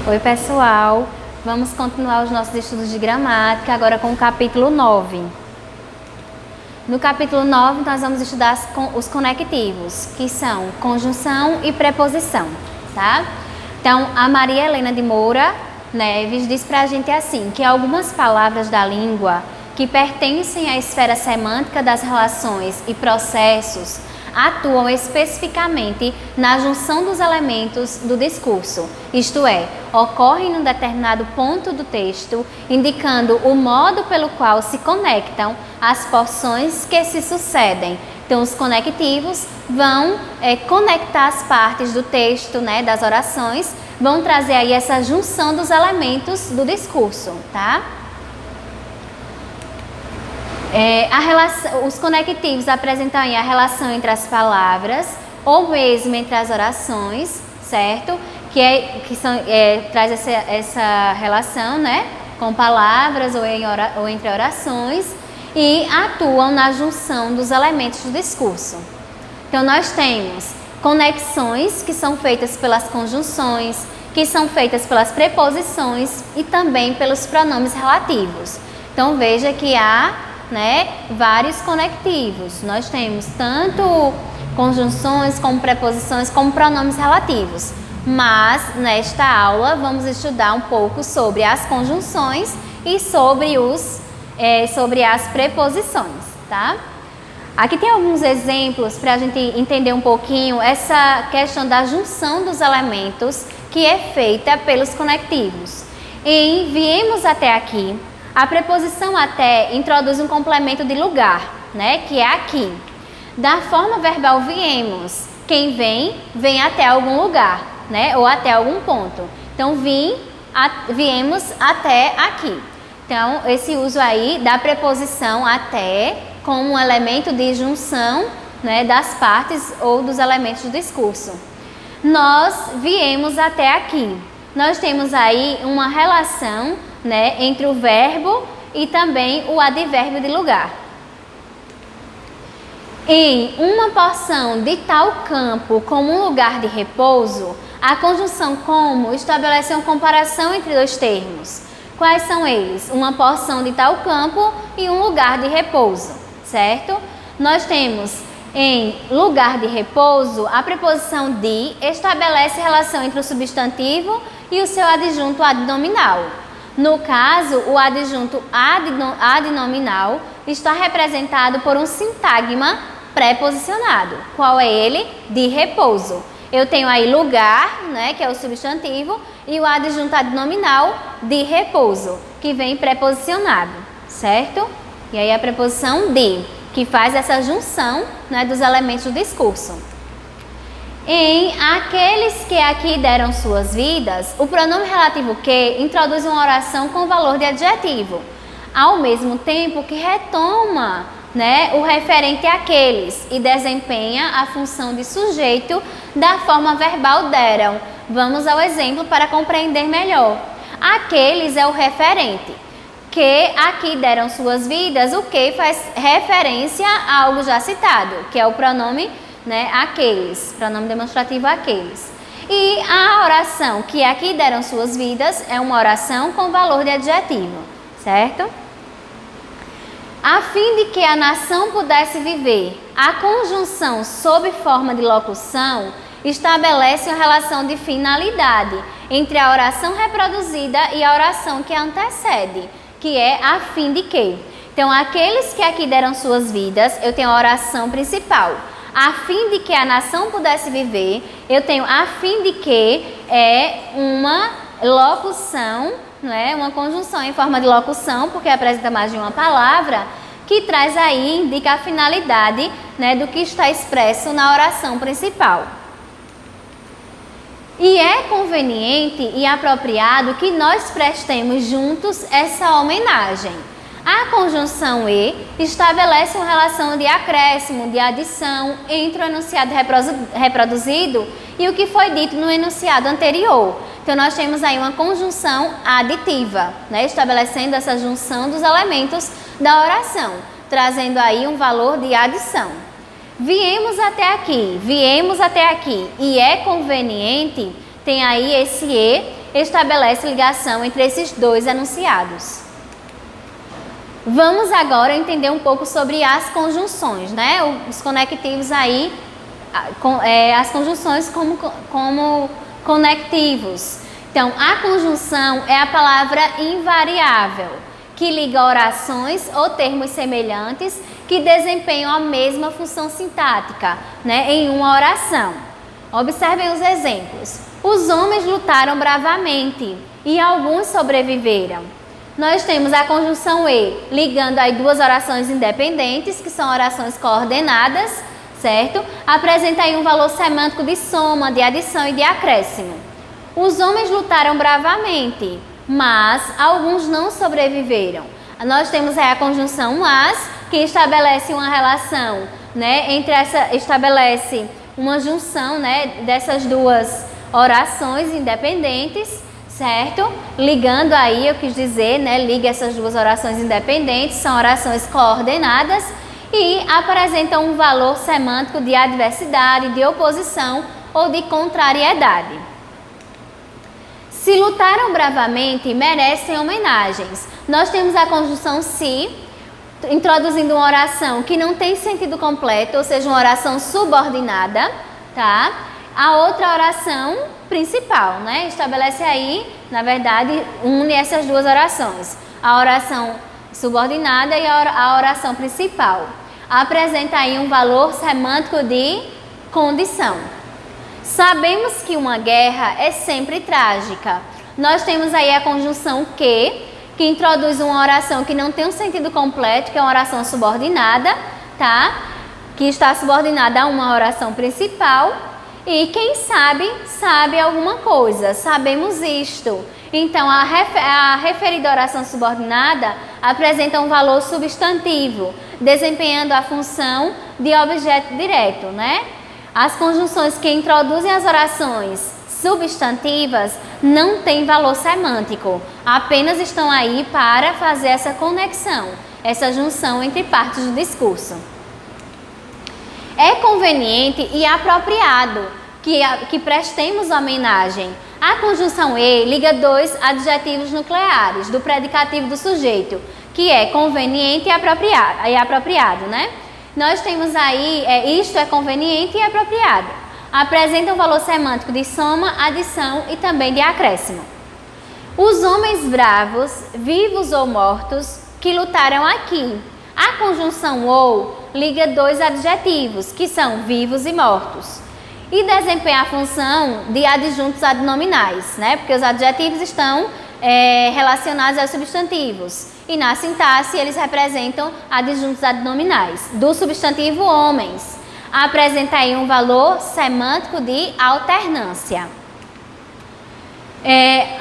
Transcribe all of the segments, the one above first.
Oi, pessoal! Vamos continuar os nossos estudos de gramática, agora com o capítulo 9. No capítulo 9, nós vamos estudar os conectivos, que são conjunção e preposição, tá? Então, a Maria Helena de Moura Neves diz pra gente assim, que algumas palavras da língua que pertencem à esfera semântica das relações e processos atuam especificamente na junção dos elementos do discurso, isto é, ocorrem num determinado ponto do texto, indicando o modo pelo qual se conectam as porções que se sucedem. Então, os conectivos vão conectar as partes do texto, né, das orações, vão trazer aí essa junção dos elementos do discurso, tá? Os conectivos apresentam aí a relação entre as palavras ou mesmo entre as orações, certo? Traz essa relação, né, com palavras ou entre orações e atuam na junção dos elementos do discurso. Então, nós temos conexões que são feitas pelas conjunções, que são feitas pelas preposições e também pelos pronomes relativos. Então, veja que há vários conectivos. Nós temos tanto conjunções, como preposições, como pronomes relativos. Mas, nesta aula, vamos estudar um pouco sobre as conjunções e sobre as preposições, tá? Aqui tem alguns exemplos para a gente entender um pouquinho essa questão da junção dos elementos que é feita pelos conectivos. Em viemos até aqui, a preposição até introduz um complemento de lugar, né, que é aqui. Da forma verbal viemos, quem vem até algum lugar, né, ou até algum ponto. Então, viemos até aqui. Então, esse uso aí da preposição até como um elemento de junção, né, das partes ou dos elementos do discurso. Nós viemos até aqui. Nós temos aí uma relação, né, entre o verbo e também o advérbio de lugar. Em uma porção de tal campo como um lugar de repouso, a conjunção como estabelece uma comparação entre dois termos. Quais são eles? Uma porção de tal campo e um lugar de repouso, certo? Nós temos em lugar de repouso, a preposição de estabelece relação entre o substantivo e o seu adjunto adnominal. No caso, o adjunto adnominal está representado por um sintagma preposicionado. Qual é ele? De repouso. Eu tenho aí lugar, né, que é o substantivo, e o adjunto adnominal de repouso, que vem preposicionado, certo? E aí a preposição de, que faz essa junção, né, dos elementos do discurso. Em aqueles que aqui deram suas vidas, o pronome relativo que introduz uma oração com valor de adjetivo, ao mesmo tempo que retoma, né, o referente àqueles e desempenha a função de sujeito da forma verbal deram. Vamos ao exemplo para compreender melhor. Aqueles é o referente. Que aqui deram suas vidas, o que faz referência a algo já citado, que é o pronome, né, aqueles, pronome demonstrativo aqueles. E a oração que aqui deram suas vidas é uma oração com valor de adjetivo, certo? A fim de que a nação pudesse viver, a conjunção sob forma de locução estabelece uma relação de finalidade entre a oração reproduzida e a oração que a antecede, que é a fim de que. Então, aqueles que aqui deram suas vidas, eu tenho a oração principal. A fim de que a nação pudesse viver, eu tenho a fim de que é uma locução, não é? Uma conjunção em forma de locução, porque apresenta mais de uma palavra, que traz aí, indica a finalidade, né, do que está expresso na oração principal. E é conveniente e apropriado que nós prestemos juntos essa homenagem. A conjunção e estabelece uma relação de acréscimo, de adição entre o enunciado reproduzido e o que foi dito no enunciado anterior. Então, nós temos aí uma conjunção aditiva, né, estabelecendo essa junção dos elementos da oração, trazendo aí um valor de adição. Viemos até aqui, e é conveniente, tem aí esse e estabelece ligação entre esses dois enunciados. Vamos agora entender um pouco sobre as conjunções, né? Os conectivos aí, as conjunções como conectivos. Então, a conjunção é a palavra invariável, que liga orações ou termos semelhantes que desempenham a mesma função sintática, né, em uma oração. Observem os exemplos. Os homens lutaram bravamente e alguns sobreviveram. Nós temos a conjunção e, ligando aí duas orações independentes, que são orações coordenadas, certo? Apresenta aí um valor semântico de soma, de adição e de acréscimo. Os homens lutaram bravamente, mas alguns não sobreviveram. Nós temos aí a conjunção mas, que estabelece uma relação, né, estabelece uma junção, né, dessas duas orações independentes, certo? Ligando aí, eu quis dizer, né, liga essas duas orações independentes, são orações coordenadas e apresentam um valor semântico de adversidade, de oposição ou de contrariedade. Se lutaram bravamente, merecem homenagens. Nós temos a conjunção se, introduzindo uma oração que não tem sentido completo, ou seja, uma oração subordinada, tá? A outra oração principal, né? Estabelece aí, na verdade, une essas duas orações. A oração subordinada e a oração principal. Apresenta aí um valor semântico de condição. Sabemos que uma guerra é sempre trágica. Nós temos aí a conjunção que introduz uma oração que não tem um sentido completo, que é uma oração subordinada, tá? Que está subordinada a uma oração principal. E quem sabe, sabe alguma coisa. Sabemos isto. Então, a referida oração subordinada apresenta um valor substantivo, desempenhando a função de objeto direto, né? As conjunções que introduzem as orações substantivas não têm valor semântico, apenas estão aí para fazer essa conexão, essa junção entre partes do discurso. É conveniente e apropriado que prestemos homenagem. A conjunção e liga dois adjetivos nucleares do predicativo do sujeito, que é conveniente e apropriado, né? Nós temos aí, isto é conveniente e apropriado. Apresenta um valor semântico de soma, adição e também de acréscimo. Os homens bravos, vivos ou mortos, que lutaram aqui. A conjunção ou liga dois adjetivos, que são vivos e mortos. E desempenha a função de adjuntos adnominais, né? Porque os adjetivos estão relacionados aos substantivos. E na sintaxe eles representam adjuntos adnominais. Do substantivo homens, apresenta aí um valor semântico de alternância.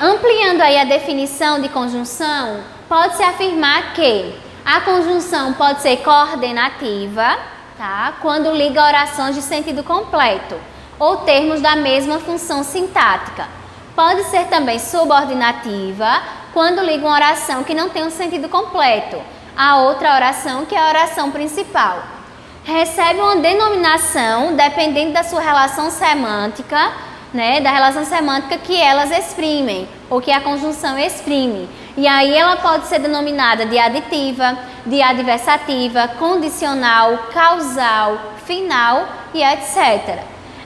Ampliando aí a definição de conjunção, pode-se afirmar que a conjunção pode ser coordenativa, tá? Quando liga orações de sentido completo ou termos da mesma função sintática. Pode ser também subordinativa, quando liga uma oração que não tem um sentido completo a outra oração, que é a oração principal. Recebe uma denominação dependendo da sua relação semântica, né, da relação semântica que elas exprimem, ou que a conjunção exprime. E aí ela pode ser denominada de aditiva, de adversativa, condicional, causal, final e etc.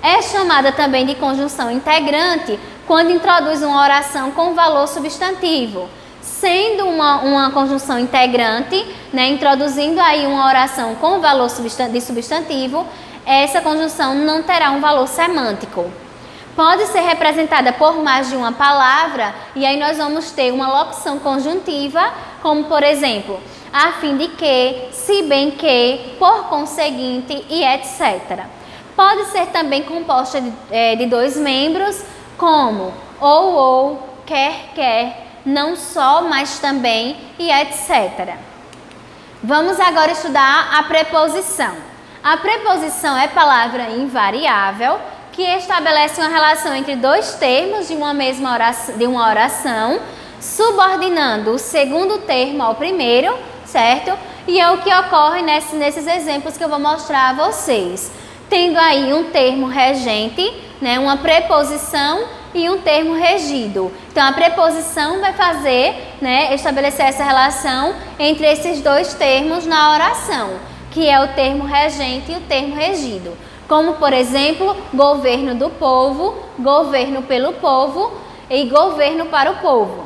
É chamada também de conjunção integrante quando introduz uma oração com valor substantivo. Sendo uma conjunção integrante, né, introduzindo aí uma oração com valor de substantivo, essa conjunção não terá um valor semântico. Pode ser representada por mais de uma palavra e aí nós vamos ter uma locução conjuntiva, como por exemplo, a fim de que, se bem que, por conseguinte e etc. Pode ser também composta de dois membros, como ou, quer, não só, mas também e etc. Vamos agora estudar a preposição. A preposição é palavra invariável que estabelece uma relação entre dois termos de uma mesma oração, subordinando o segundo termo ao primeiro, certo? E é o que ocorre nesses exemplos que eu vou mostrar a vocês. Tendo aí um termo regente, né, uma preposição e um termo regido. Então, a preposição vai fazer, né, estabelecer essa relação entre esses dois termos na oração, que é o termo regente e o termo regido. Como, por exemplo, governo do povo, governo pelo povo e governo para o povo.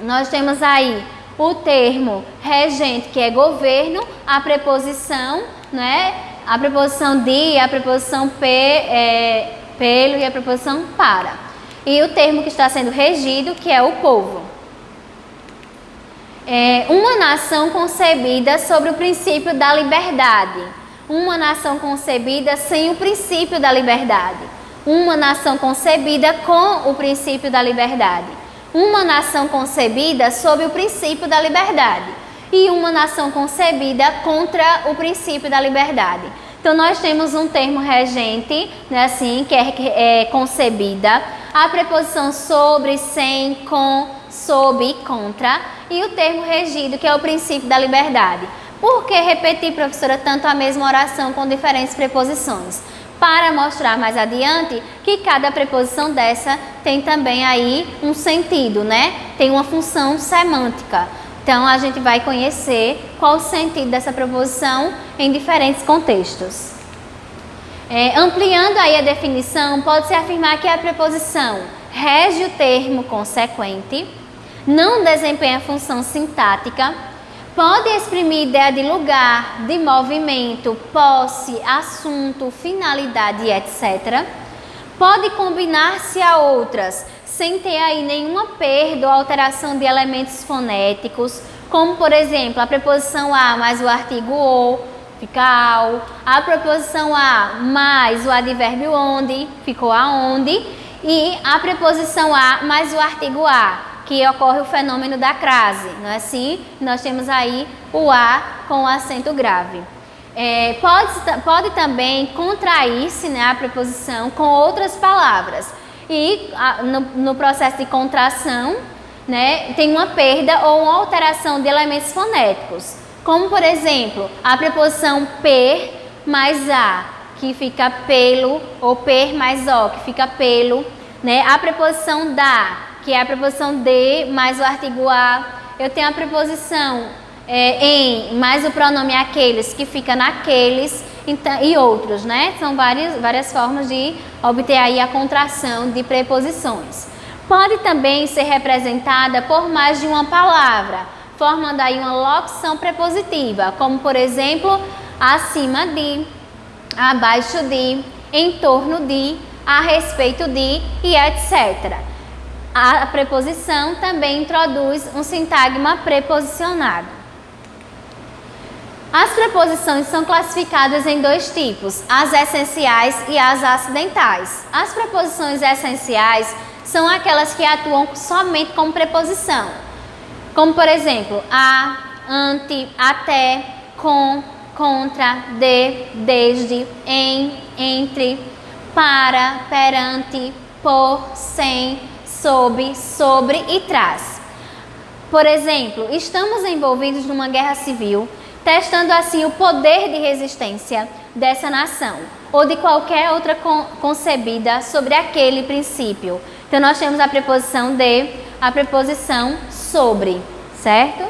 Nós temos aí o termo regente, que é governo, a preposição, né? A preposição de, a preposição pelo e a preposição para. E o termo que está sendo regido, que é o povo. Uma nação concebida sobre o princípio da liberdade. Uma nação concebida sem o princípio da liberdade. Uma nação concebida com o princípio da liberdade. Uma nação concebida sob o princípio da liberdade. E uma nação concebida contra o princípio da liberdade. Então, nós temos um termo regente, né, assim, que é concebida, a preposição sobre, sem, com, sob e contra, e o termo regido, que é o princípio da liberdade. Por que repetir, professora, tanto a mesma oração com diferentes preposições? Para mostrar mais adiante que cada preposição dessa tem também aí um sentido, né? Tem uma função semântica. Então, a gente vai conhecer qual o sentido dessa preposição em diferentes contextos. Ampliando aí a definição, pode-se afirmar que a preposição rege o termo consequente, não desempenha função sintática, pode exprimir ideia de lugar, de movimento, posse, assunto, finalidade, etc. Pode combinar-se a outras, sem ter aí nenhuma perda ou alteração de elementos fonéticos, como, por exemplo, a preposição a mais o artigo o, fica ao, a preposição a mais o advérbio onde, ficou aonde, e a preposição a mais o artigo a, que ocorre o fenômeno da crase, não é assim? Nós temos aí o a com o acento grave. Pode também contrair-se, né, a preposição com outras palavras. E no processo de contração, né, tem uma perda ou uma alteração de elementos fonéticos. Como, por exemplo, a preposição per mais a, que fica pelo, ou per mais o, que fica pelo. Né? A preposição da, que é a preposição de mais o artigo a. Eu tenho a preposição em mais o pronome aqueles, que fica naqueles. Então, e outros, né? São várias formas de obter aí a contração de preposições. Pode também ser representada por mais de uma palavra, formando aí uma locução prepositiva, como, por exemplo, acima de, abaixo de, em torno de, a respeito de e etc. A preposição também introduz um sintagma preposicionado. As preposições são classificadas em dois tipos, as essenciais e as acidentais. As preposições essenciais são aquelas que atuam somente como preposição, como, por exemplo, a, ante, até, com, contra, de, desde, em, entre, para, perante, por, sem, sob, sobre e tras. Por exemplo, estamos envolvidos numa guerra civil, testando assim o poder de resistência dessa nação ou de qualquer outra concebida sobre aquele princípio. Então, nós temos a preposição de, a preposição sobre, certo?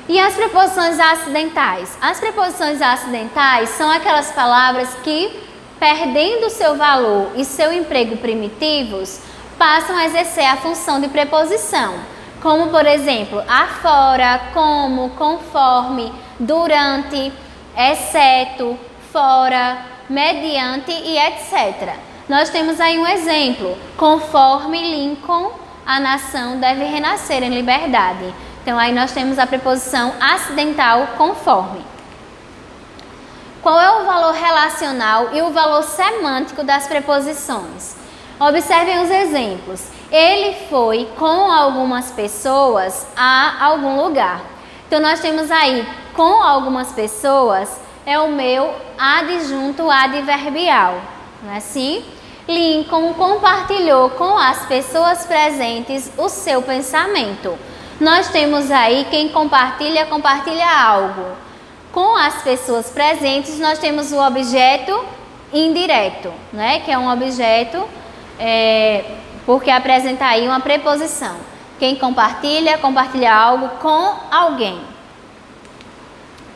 E as preposições acidentais? As preposições acidentais são aquelas palavras que, perdendo seu valor e seu emprego primitivos, passam a exercer a função de preposição, como, por exemplo, afora, como, conforme, durante, exceto, fora, mediante e etc. Nós temos aí um exemplo, conforme Lincoln, a nação deve renascer em liberdade. Então, aí nós temos a preposição acidental conforme. Qual é o valor relacional e o valor semântico das preposições? Observem os exemplos. Ele foi com algumas pessoas a algum lugar. Então, nós temos aí, com algumas pessoas, é o meu adjunto adverbial. Não é assim? Lincoln compartilhou com as pessoas presentes o seu pensamento. Nós temos aí quem compartilha algo. Com as pessoas presentes, nós temos o objeto indireto, né? Que é um objeto porque apresenta aí uma preposição. Quem compartilha, compartilha algo com alguém.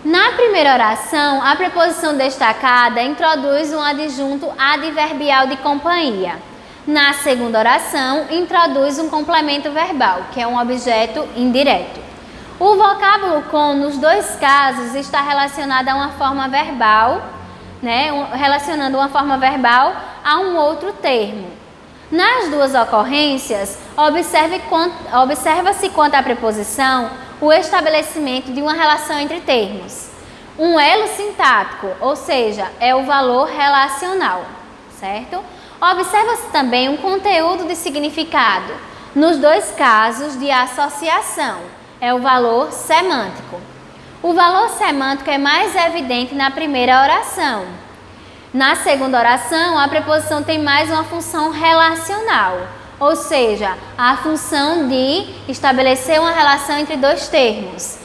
Na primeira oração, a preposição destacada introduz um adjunto adverbial de companhia. Na segunda oração, introduz um complemento verbal, que é um objeto indireto. O vocábulo com, nos dois casos, está relacionado a uma forma verbal, relacionando uma forma verbal a um outro termo. Nas duas ocorrências, observa-se quanto à preposição o estabelecimento de uma relação entre termos. Um elo sintático, ou seja, é o valor relacional, certo? Observa-se também um conteúdo de significado. Nos dois casos de associação, é o valor semântico. O valor semântico é mais evidente na primeira oração. Na segunda oração, a preposição tem mais uma função relacional, ou seja, a função de estabelecer uma relação entre dois termos.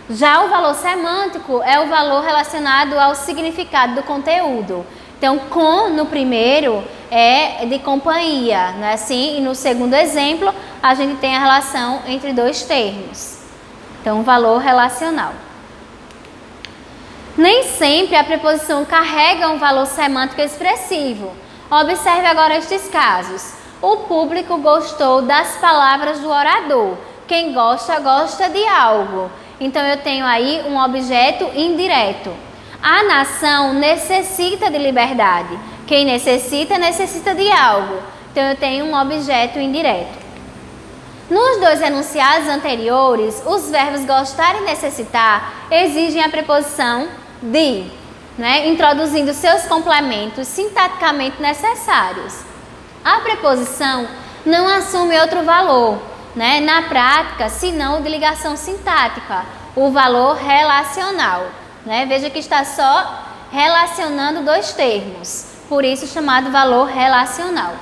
Já o valor semântico é o valor relacionado ao significado do conteúdo. Então, com no primeiro é de companhia, não é assim? E no segundo exemplo, a gente tem a relação entre dois termos. Então, valor relacional. Nem sempre a preposição carrega um valor semântico expressivo. Observe agora estes casos. O público gostou das palavras do orador. Quem gosta, gosta de algo. Então, eu tenho aí um objeto indireto. A nação necessita de liberdade. Quem necessita, necessita de algo. Então, eu tenho um objeto indireto. Nos dois enunciados anteriores, os verbos gostar e necessitar exigem a preposição de, introduzindo seus complementos sintaticamente necessários. A preposição não assume outro valor, na prática, senão o de ligação sintática, o valor relacional. Veja que está só relacionando dois termos, por isso chamado valor relacional.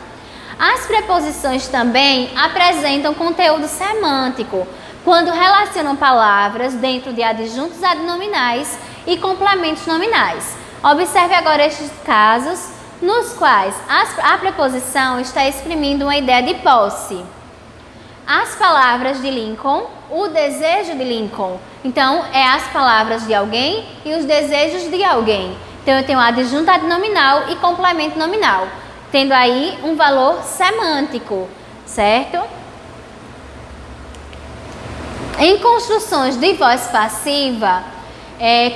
As preposições também apresentam conteúdo semântico, quando relacionam palavras dentro de adjuntos adnominais e complementos nominais. Observe agora estes casos, nos quais a preposição está exprimindo uma ideia de posse. As palavras de Lincoln, o desejo de Lincoln. Então, é as palavras de alguém e os desejos de alguém. Então, eu tenho adjunto adnominal e complemento nominal, tendo aí um valor semântico, certo? Em construções de voz passiva,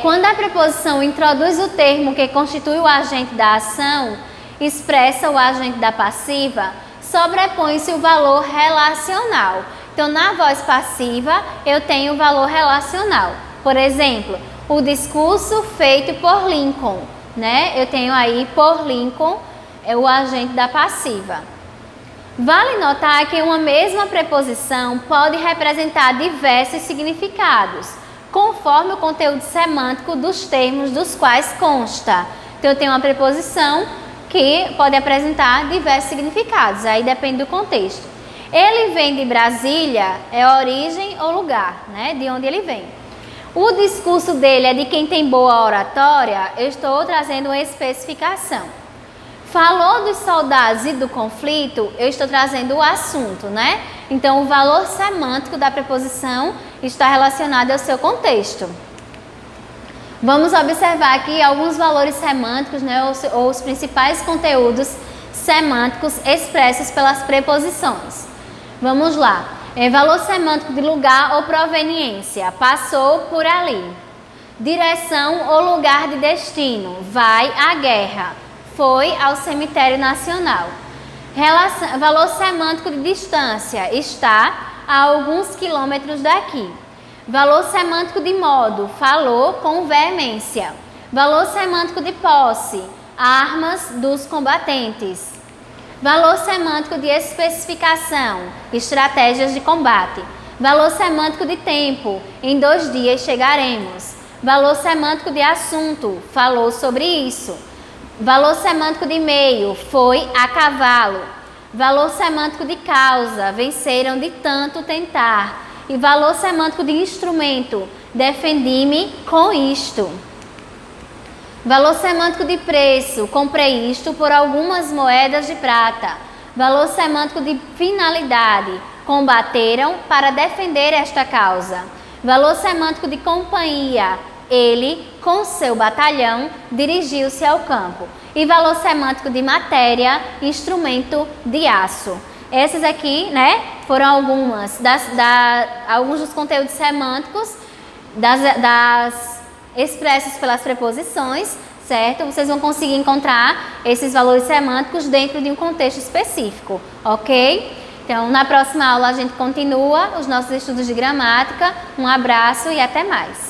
quando a preposição introduz o termo que constitui o agente da ação, expressa o agente da passiva, sobrepõe-se o valor relacional. Então, na voz passiva, eu tenho o valor relacional. Por exemplo, o discurso feito por Lincoln, Eu tenho aí por Lincoln, é o agente da passiva. Vale notar que uma mesma preposição pode representar diversos significados, conforme o conteúdo semântico dos termos dos quais consta. Então, eu tenho uma preposição que pode apresentar diversos significados, aí depende do contexto. Ele vem de Brasília, é origem ou lugar, de onde ele vem. O discurso dele é de quem tem boa oratória, eu estou trazendo uma especificação. Falou dos soldados e do conflito, eu estou trazendo o assunto, Então, o valor semântico da preposição está relacionado ao seu contexto. Vamos observar aqui alguns valores semânticos, ou os principais conteúdos semânticos expressos pelas preposições. Vamos lá. Valor semântico de lugar ou proveniência. Passou por ali. Direção ou lugar de destino. Vai à guerra. Foi ao cemitério nacional. Valor semântico de distância. Está a alguns quilômetros daqui. Valor semântico de modo. Falou com veemência. Valor semântico de posse. Armas dos combatentes. Valor semântico de especificação. Estratégias de combate. Valor semântico de tempo. Em 2 dias chegaremos. Valor semântico de assunto. Falou sobre isso. Valor semântico de meio, foi a cavalo. Valor semântico de causa, venceram de tanto tentar. E valor semântico de instrumento, defendi-me com isto. Valor semântico de preço, comprei isto por algumas moedas de prata. Valor semântico de finalidade. Combateram para defender esta causa. Valor semântico de companhia. Ele, com seu batalhão, dirigiu-se ao campo. E valor semântico de matéria, instrumento de aço. Esses aqui, né, foram alguns dos conteúdos semânticos expressos pelas preposições, certo? Vocês vão conseguir encontrar esses valores semânticos dentro de um contexto específico, ok? Então, na próxima aula a gente continua os nossos estudos de gramática. Um abraço e até mais!